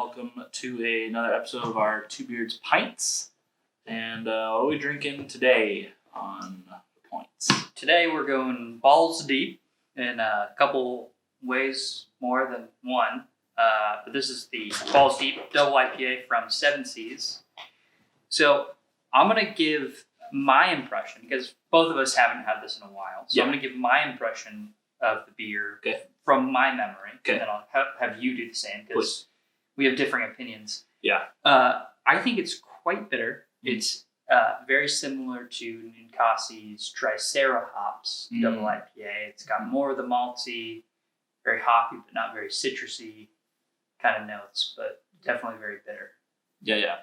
welcome to another episode of our Two Beards Pints. And what are we drinking today on the Points? Today we're going Ballz Deep in a couple ways more than one. But this is the Ballz Deep double IPA from Seven Seas. So I'm going to give my impression, because both of us haven't had this in a while. So I'm going to give my impression of the beer from my memory. And then I'll have you do the same, because we have differing opinions. Yeah. I think it's quite bitter. It's very similar to Ninkasi's Tricera hops double IPA. It's got more of the malty, very hoppy, but not very citrusy kind of notes, but definitely very bitter. Yeah.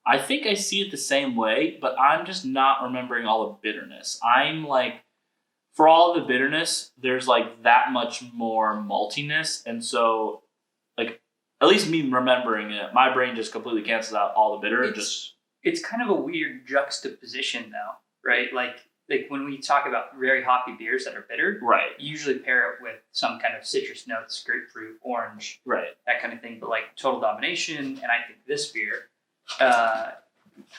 I think I see it the same way, but I'm just not remembering all the bitterness. I'm like, for all the bitterness, there's like that much more maltiness. And so, like, at least me remembering it, my brain just completely cancels out all the bitter. It's kind of a weird juxtaposition, though, right? Like when we talk about very hoppy beers that are bitter, right? You usually pair it with some kind of citrus notes, grapefruit, orange, right? That kind of thing. But like Total Domination, and I think this beer,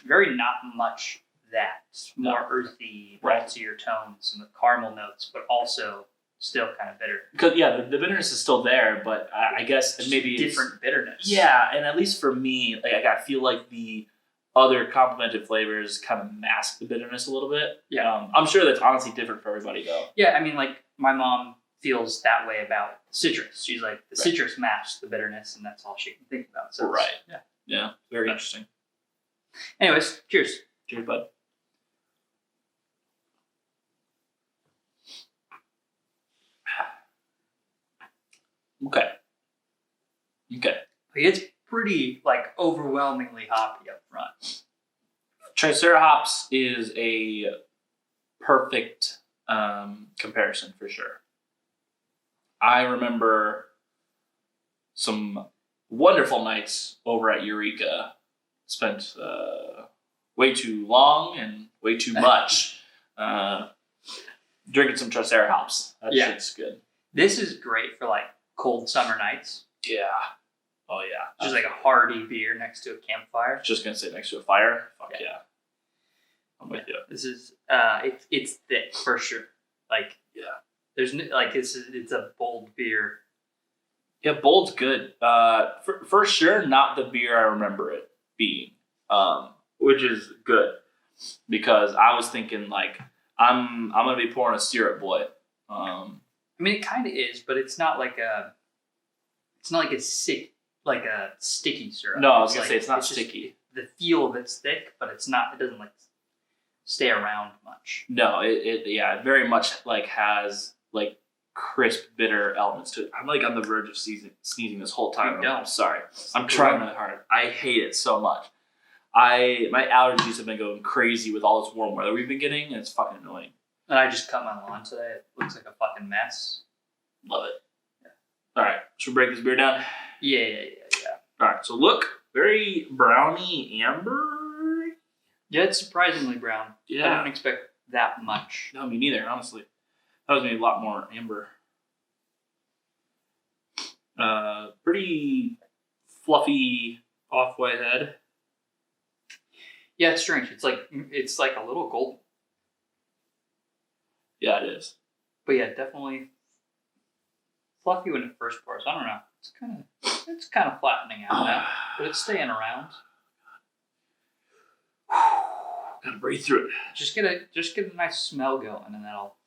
very not much that. More earthy, maltier tones and the caramel notes, but also still kind of bitter. Because the bitterness is still there, but I guess maybe different bitterness. Yeah, and at least for me, like I feel like the other complemented flavors kind of mask the bitterness a little bit. Yeah, I'm sure that's honestly different for everybody though. Yeah, I mean, like my mom feels that way about citrus. She's like, the citrus masks the bitterness, and that's all she can think about. So yeah, very interesting. Anyways, cheers. Cheers, bud. Okay. It's pretty like overwhelmingly hoppy up front. Tricera hops is a perfect comparison for sure. I remember some wonderful nights over at Eureka. Spent way too long and way too much drinking some Tricera hops. That shit's good. This is great for like cold summer nights. Yeah. Oh yeah. Just like a hearty beer next to a campfire. Just gonna say next to a fire. Fuck yeah. I'm with you. This is it's thick for sure. Like there's like it's a bold beer. Yeah, bold's good. For sure, not the beer I remember it being, which is good because I was thinking like I'm gonna be pouring a syrup boy. I mean, it kind of is, but it's not like a sticky syrup. No, I was gonna say it's not sticky. The feel of it's thick, but it's not. It doesn't like stay around much. No, it very much like has like crisp bitter elements to it. I'm like on the verge of sneezing this whole time. I'm sorry. I'm trying really hard. I hate it so much. My allergies have been going crazy with all this warm weather we've been getting, and it's fucking annoying. And I just cut my lawn today. It looks like a fucking mess. Love it. Yeah. All right, should we break this beer down? Yeah. All right, so look, very browny amber. Yeah, it's surprisingly brown. Yeah. I don't expect that much. No, me neither, honestly. That was maybe a lot more amber. Pretty fluffy off-white head. Yeah, it's strange. It's like a little golden. Yeah, it is. But yeah, definitely fluffy when it first pours. I don't know. It's kind of flattening out now, but it's staying around. Gotta breathe through it. Just get a nice smell going, and that'll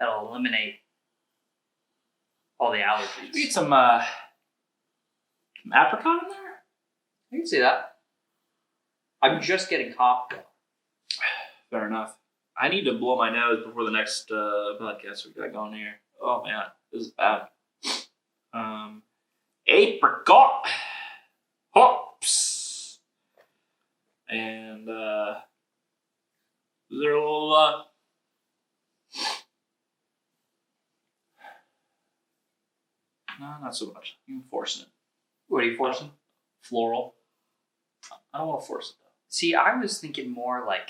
eliminate all the allergies. We get some apricot in there. I can see that. I'm just getting hop though. Fair enough. I need to blow my nose before the next podcast we got going here. Oh man, this is bad. Apricot hops, and is there a little no, not so much. I'm forcing it. What are you forcing? Floral. I don't want to force it though. See, I was thinking more like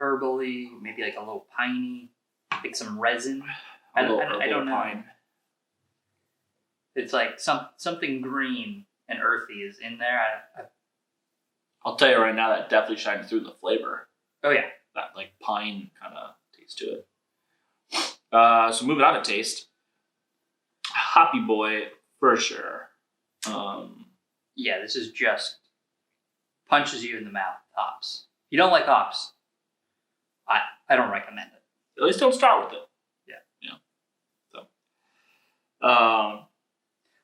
herbally, maybe like a little piney, like some resin. I don't know. Pine. It's like something green and earthy is in there. I'll tell you right now, that definitely shines through the flavor. Oh yeah, That like pine kind of taste to it. So moving on to taste, Hoppy Boy for sure. yeah. This is just punches you in the mouth. Hops. If you don't like hops, I don't recommend it. At least don't start with it.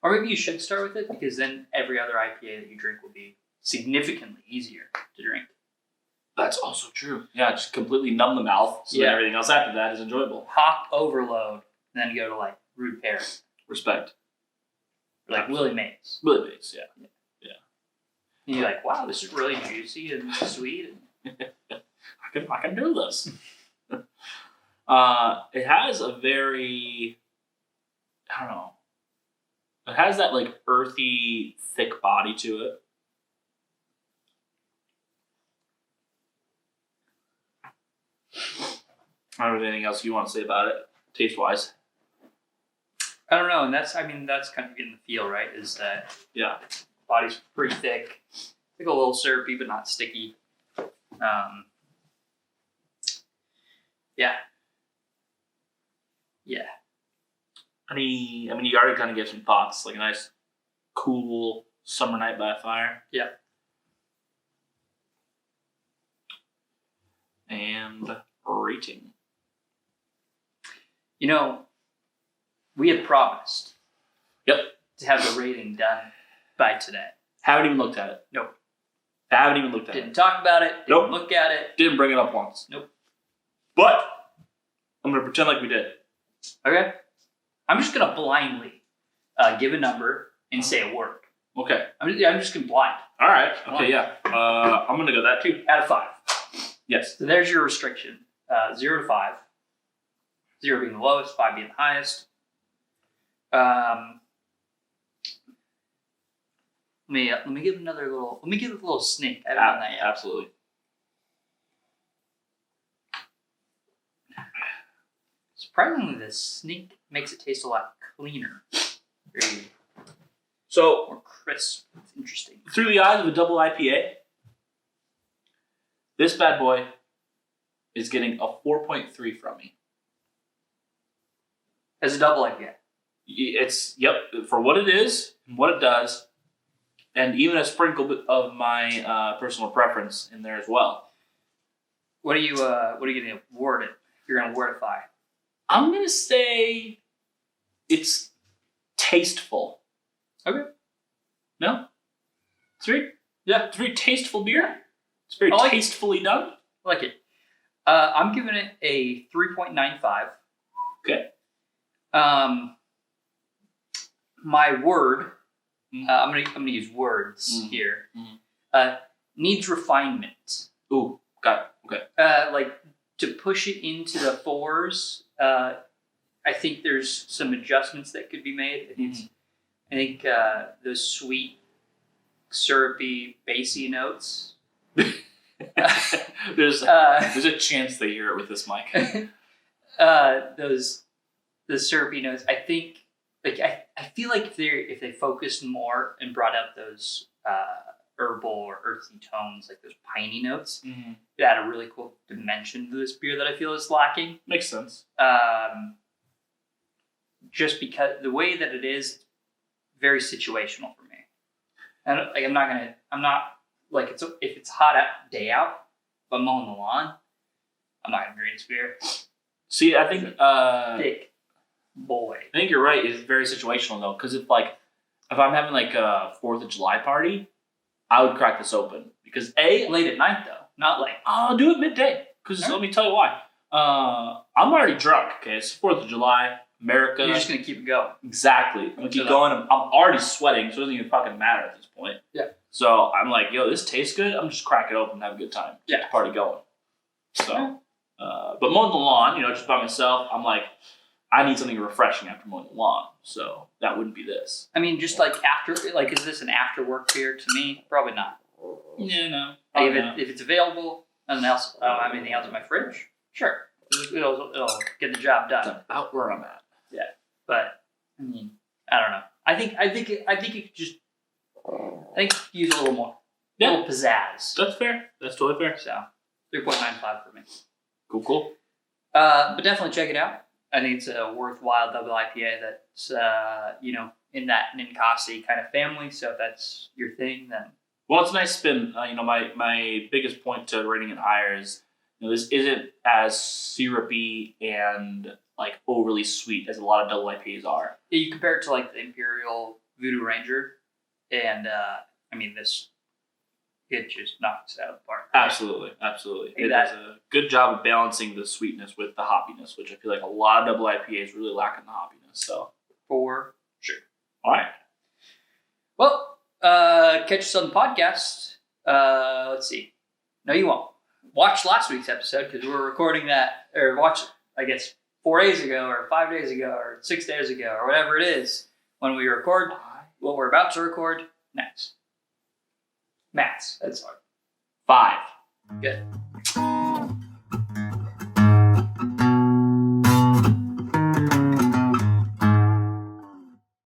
Or maybe you should start with it because then every other IPA that you drink will be significantly easier to drink. That's also true. Yeah, just completely numb the mouth so that everything else after that is enjoyable. Hop overload, and then go to like Rude Pear. Respect. Or like Willie Mays. Willie Mays, yeah. And you're like, wow, this is really juicy and sweet. I can do this. It has a very, I don't know. It has that like earthy, thick body to it. I don't know anything else you want to say about it, taste wise. I don't know, and that's kind of getting the feel, right? Is that body's pretty thick, like a little syrupy but not sticky. Yeah. You already kind of gave some thoughts, like a nice, cool summer night by a fire. Yeah. And rating. You know, we had promised. Yep. To have the rating done by today. Haven't even looked at it. Nope. Haven't even looked at it. Didn't talk about it. Didn't Nope. look at it. Didn't bring it up once. Nope. But I'm going to pretend like we did. Okay. I'm just going to blindly give a number and say a word. Okay. I'm just going to blind. All right. Okay, yeah. I'm going to go that too. Out of 5. Yes. So there's your restriction. 0 to 5. 0 being the lowest, 5 being the highest. Let me give a little sneak. I haven't done that yet. Absolutely. Surprisingly, the sneak makes it taste a lot cleaner. Very So, more crisp. It's interesting. through the eyes of a double IPA, this bad boy is getting a 4.3 from me. As a double IPA. It's, for what it is and what it does, and even a sprinkle of my personal preference in there as well. What are you going to award it? If you're going to wordify. I'm going to say it's tasteful. Okay. No? It's very, it's very tasteful beer. It's very I like tastefully done. I like it. I'm giving it a 3.95. Okay. My word, I'm gonna use words here. Needs refinement. Ooh, got it. Okay. Like to push it into the 4s. I think there's some adjustments that could be made. I think those sweet, syrupy, bassy notes. There's a chance they hear it with this mic. The syrupy notes. I think, I feel like if they focused more and brought out those herbal or earthy tones, like those piney notes, it add a really cool dimension to this beer that I feel is lacking. Makes sense. Just because the way that it is, very situational for me. And I'm not if it's hot out, day out, if I'm mowing the lawn, I'm not gonna drink this beer. See, I think Thick boy. I think you're right. It's very situational though, because if I'm having like a 4th of July party, I would crack this open because late at night though, not late. I'll do it midday because let me tell you why. I'm already drunk. Okay, it's 4th of July, America. You're just gonna keep it going. Exactly. I'm gonna keep going. I'm already sweating, so it doesn't even fucking matter at this point. Yeah. So I'm like, yo, this tastes good. I'm just crack it open and have a good time. Keep the party going. So, but mowing the lawn, just by myself, I'm like, I need something refreshing after mowing the lawn. So that wouldn't be this. I mean, just after, is this an after work beer to me? Probably not. Yeah, no. If it's available, nothing else. I don't have anything else in my fridge. Sure, it'll get the job done. That's about where I'm at. Yeah, but I mean, I don't know. I think it could just. I think use a little more. Yeah. A little pizzazz. That's fair. That's totally fair. So 3.95 for me. Cool. But definitely check it out. I think it's a worthwhile double IPA that's in that Ninkasi kind of family. So if that's your thing, then Well, it's a nice spin. My biggest point to rating it higher is, this isn't as syrupy and like overly sweet as a lot of double IPAs are. you compare it to like the Imperial Voodoo Ranger, and it just knocks it out of the park. Absolutely. It does a good job of balancing the sweetness with the hoppiness, which I feel like a lot of double IPAs really lack in the hoppiness. So For sure. all right. Well, catch us on the podcast. Let's see. No, you won't. Watch last week's episode because we're recording that, or watch, I guess, 4 days ago, or 5 days ago, or 6 days ago, or whatever it is when we record what we're about to record next. Maths. That's hard. 5. Good.